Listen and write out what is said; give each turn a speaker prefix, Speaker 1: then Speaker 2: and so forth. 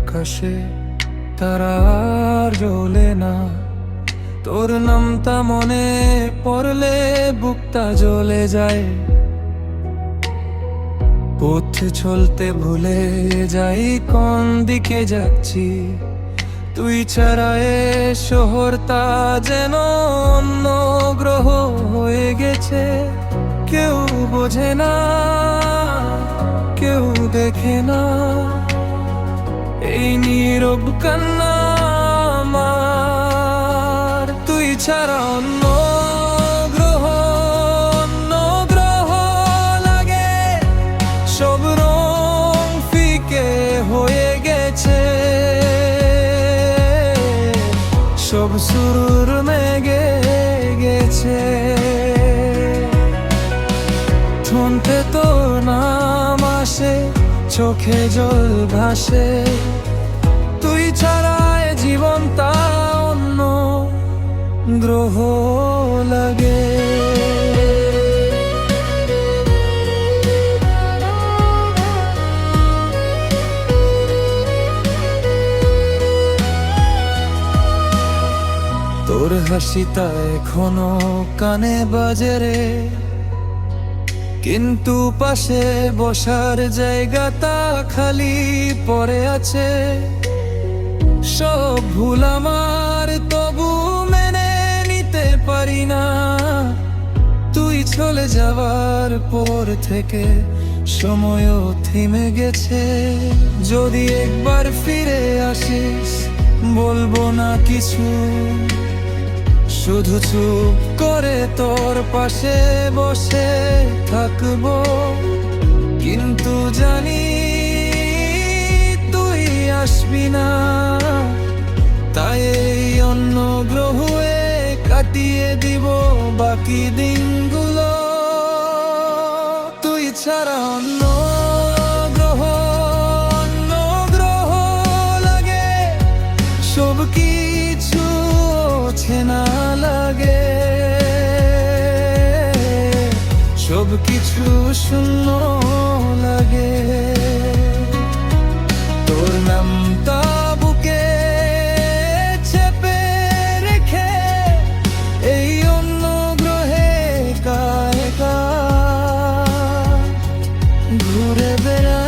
Speaker 1: আকাশে তারা আর জ্বলে না। তোর নামটা মনে পড়লে বুকটা জ্বলে যায়। পথ চলতে ভুলে যাই কোন দিকে যাচ্ছি। তুই ছাড়া এ শহরটা যেন অন্য গ্রহ হয়ে গেছে। কেউ বোঝে না, কেউ দেখে না এই নীরব কান্না আমার। তুই ছাড়া অন্য গ্রহ, অন্য গ্রহ লাগে। সব রং ফিকে হয়ে গেছে, সব সুর মেঘে গেছে। শুনতে তোর নাম আসে, চোখে জল ভাসে। তুই ছাড়া এ জীবনটা অন্য গ্রহ লাগে। তোর হাসিটা এখনো কানে বাজে রে, কিন্তু পাশে বসার জায়গাটা খালি পড়ে আছে। সব ভুল আমার, তবু মেনে নিতে পারি না। তুই চলে যাওয়ার পর থেকে সময়ও থেমে গেছে। যদি একবার ফিরে আসিস বলবো না কিছু, শুধু চুপ করে তোর পাশে বসে থাকবো। কিন্তু জানি তুই আসবি না, তাই এই অন্য গ্রহে কাটিয়ে দিব বাকি দিনগুলো। তুই ছাড়া অন্য গ্রহ, অন্য গ্রহ লাগে। সব কিছু চেনা লাগে, সব কিছু শূন্য লাগে। তোর নামটা বুকে চেপে রেখে এই অন্য গ্রহে একা একা ঘুরে বেড়াই।